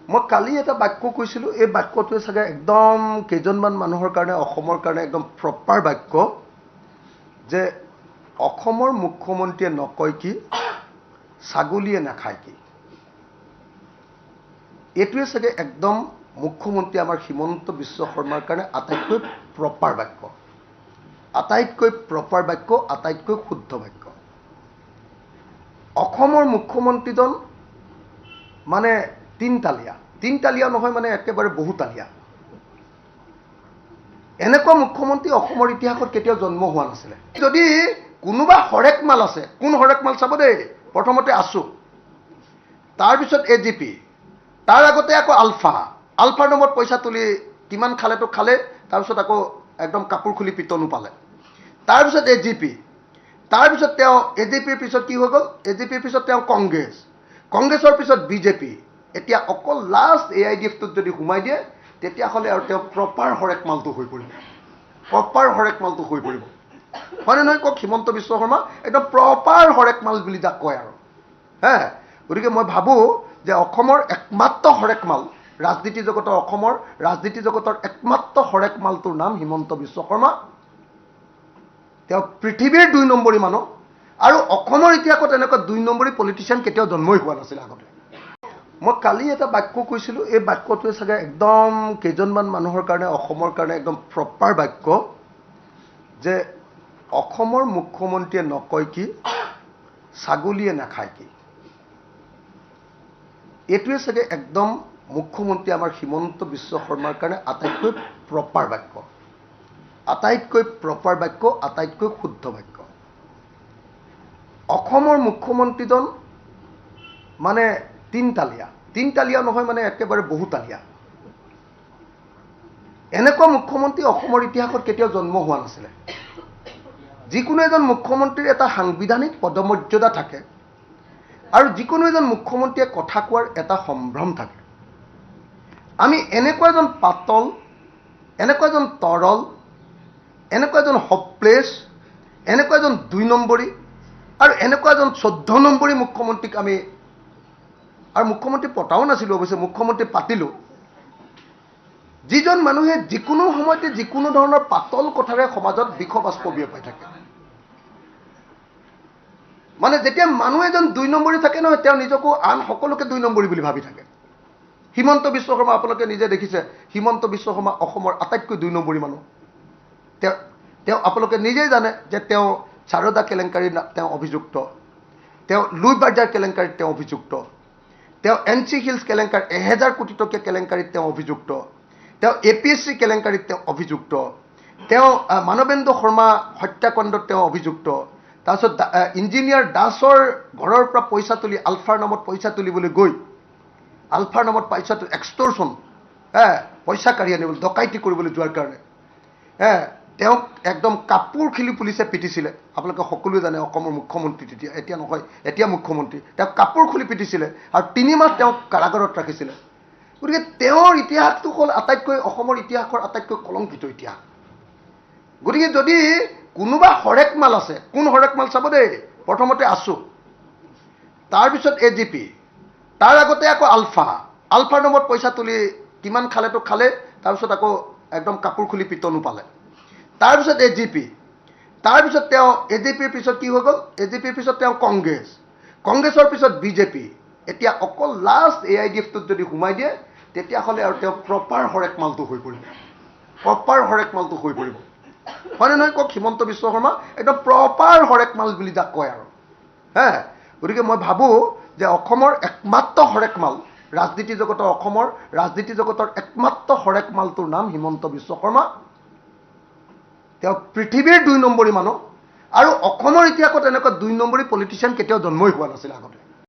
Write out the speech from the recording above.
মই কালি এটা বাক্য কৈছিলোঁ, এই বাক্যটোৱে চাগে একদম কেইজনমান মানুহৰ কাৰণে অসমৰ কাৰণে একদম প্ৰপাৰ বাক্য, যে অসমৰ মুখ্যমন্ত্ৰীয়ে নকয় কি, ছাগলীয়ে নাখায় কি। এইটোৱে চাগে একদম মুখ্যমন্ত্ৰী আমাৰ হিমন্ত বিশ্ব শৰ্মাৰ কাৰণে আটাইতকৈ প্ৰপাৰ বাক্য, আটাইতকৈ প্ৰপাৰ বাক্য, আটাইতকৈ শুদ্ধ বাক্য। অসমৰ মুখ্যমন্ত্ৰীজন মানে তিনতালীয়া নহয়, মানে একেবাৰে বহুতালীয়া। এনেকুৱা মুখ্যমন্ত্ৰী অসমৰ ইতিহাসত কেতিয়াও জন্ম হোৱা নাছিলে। যদি কোনোবা হৰেক মাল আছে, কোন হৰেক মাল চাব দেই, প্ৰথমতে আছু, তাৰপিছত AGP, তাৰ আগতে আকৌ আলফাৰ নামত পইচা তুলি কিমান খালেতো খালে, তাৰপিছত আকৌ একদম কাপোৰ খুলি পিটনো পালে। তাৰপিছত AGP, তাৰপিছত তেওঁ AGPৰ পিছত কি হৈ গ'ল, AGPৰ পিছত তেওঁ কংগ্ৰেছৰ পিছত BJP, এতিয়া অকল লাষ্ট AIDFটোত যদি সোমাই দিয়ে তেতিয়াহ'লে আৰু তেওঁ প্ৰপাৰ হৰেক মালটো হৈ পৰিব, প্ৰপাৰ হৰেক মালটো হৈ পৰিব। হয়নে নহয় কওক হিমন্ত বিশ্ব শৰ্মা, একদম প্ৰপাৰ হৰেক মাল বুলি যাক কয় আৰু। গতিকে মই ভাবোঁ যে অসমৰ একমাত্ৰ হৰেক মাল, ৰাজনীতি জগতৰ, অসমৰ ৰাজনীতি জগতৰ একমাত্ৰ হৰেক মালটোৰ নাম হিমন্ত বিশ্ব শৰ্মা। তেওঁ পৃথিৱীৰ 2 নম্বৰী মানুহ, আৰু অসমৰ ইতিহাসত এনেকুৱা 2 নম্বৰী পলিটিচিয়ান কেতিয়াও জন্মই হোৱা নাছিল আগতে। মই কালি এটা বাক্য কৈছিলোঁ, এই বাক্যটোৱে চাগে একদম কেইজনমান মানুহৰ কাৰণে অসমৰ কাৰণে একদম প্ৰপাৰ বাক্য, যে অসমৰ মুখ্যমন্ত্ৰীয়ে নকয় কি, ছাগলীয়ে নাখায় কি। এইটোৱে চাগে একদম মুখ্যমন্ত্ৰী আমাৰ হিমন্ত বিশ্ব শৰ্মাৰ কাৰণে আটাইতকৈ প্ৰপাৰ বাক্য, আটাইতকৈ প্ৰপাৰ বাক্য, আটাইতকৈ শুদ্ধ বাক্য। অসমৰ মুখ্যমন্ত্ৰীজন মানে তিনতালীয়া নহয়, মানে একেবাৰে বহুতালীয়া। এনেকুৱা মুখ্যমন্ত্ৰী অসমৰ ইতিহাসত কেতিয়াও জন্ম হোৱা নাছিলে। যিকোনো এজন মুখ্যমন্ত্ৰীৰ এটা সাংবিধানিক পদমৰ্যাদা থাকে, আৰু যিকোনো এজন মুখ্যমন্ত্ৰীয়ে কথা কোৱাৰ এটা সম্ভ্ৰম থাকে। আমি এনেকুৱা এজন পাতল, এনেকুৱা এজন তৰল, এনেকুৱা এজন হপলেছ, এনেকুৱা এজন 2 নম্বৰী, আৰু এনেকুৱা এজন 14 নম্বৰী মুখ্যমন্ত্ৰীক আমি, আৰু মুখ্যমন্ত্ৰী পতাও নাছিলোঁ অৱশ্যে, মুখ্যমন্ত্ৰী পাতিলোঁ, যিজন মানুহে যিকোনো সময়তে যিকোনো ধৰণৰ পাতল কথাৰে সমাজত বিষবাষ্প বিয়পাই থাকে। মানে যেতিয়া মানুহ এজন 2 নম্বৰী থাকে নহয়, তেওঁ নিজকো আন সকলোকে 2 নম্বৰী বুলি ভাবি থাকে। হিমন্ত বিশ্ব শৰ্মা আপোনালোকে নিজে দেখিছে, হিমন্ত বিশ্ব শৰ্মা অসমৰ আটাইতকৈ 2 নম্বৰী মানুহ। তেওঁ আপোনালোকে নিজেই জানে যে তেওঁ সাৰদা কেলেংকাৰীত তেওঁ অভিযুক্ত, তেওঁ লুই বাৰ্জাৰ কেলেংকাৰীত তেওঁ অভিযুক্ত, তেওঁ NC হিলছ কেলেংকাৰী 1000 কোটি টকীয়া কেলেংকাৰীত তেওঁ অভিযুক্ত, তেওঁ APSC কেলেংকাৰীত তেওঁ অভিযুক্ত, তেওঁ মানৱেন্দ্ৰ শৰ্মা হত্যাকাণ্ডত তেওঁ অভিযুক্ত, তাৰপিছত ইঞ্জিনিয়াৰ দাসৰ ঘৰৰ পৰা পইচা তুলি, আলফাৰ নামত পইচা তুলিবলৈ গৈ, আলফাৰ নামত পইচা এক্সটৰ্চন, পইচা কাঢ়ি আনিবলৈ, ডকাইতি কৰিবলৈ যোৱাৰ কাৰণে তেওঁক একদম কাপোৰ খুলি পুলিচে পিটিছিলে। আপোনালোকে সকলোৱে জানে, অসমৰ মুখ্যমন্ত্ৰী তেতিয়া, এতিয়া নহয়, এতিয়া মুখ্যমন্ত্ৰী, তেওঁক কাপোৰ খুলি পিটিছিলে, আৰু 3 মাহ তেওঁক কাৰাগাৰত ৰাখিছিলে। গতিকে তেওঁৰ ইতিহাসটো হ'ল অসমৰ ইতিহাসৰ আটাইতকৈ কলংকিত ইতিহাস। গতিকে যদি কোনোবা হৰেক মাল আছে, কোন হৰেক মাল চাব দেই, প্ৰথমতে আছু, তাৰপিছত AGP, তাৰ আগতে আকৌ আলফাৰ নামত পইচা তুলি কিমান খালেতো খালে, তাৰপিছত আকৌ একদম কাপোৰ খুলি পিটনো পালে। তাৰপিছত AGP, তাৰপিছত তেওঁ AGPৰ পিছত কি হৈ গ'ল, AGPৰ পিছত তেওঁ কংগ্ৰেছৰ পিছত BJP, এতিয়া অকল লাষ্ট AIDFটোত যদি সোমাই দিয়ে তেতিয়াহ'লে আৰু তেওঁ প্ৰপাৰ হৰেক মালটো হৈ পৰিব, প্ৰপাৰ হৰেক মালটো হৈ পৰিব। হয়নে নহয় কওক হিমন্ত বিশ্ব শৰ্মা, একদম প্ৰপাৰ হৰেক মাল বুলি যাক কয় আৰু। গতিকে মই ভাবোঁ যে অসমৰ একমাত্ৰ হৰেক মাল, ৰাজনীতি জগতৰ, অসমৰ ৰাজনীতি জগতৰ একমাত্ৰ হৰেক মালটোৰ নাম হিমন্ত বিশ্ব শৰ্মা। তেওঁ পৃথিৱীৰ 2 নম্বৰী মানুহ, আৰু অসমৰ ইতিহাসত এনেকুৱা 2 নম্বৰী পলিটিচিয়ান কেতিয়াও জন্মই হোৱা নাছিল আগতে।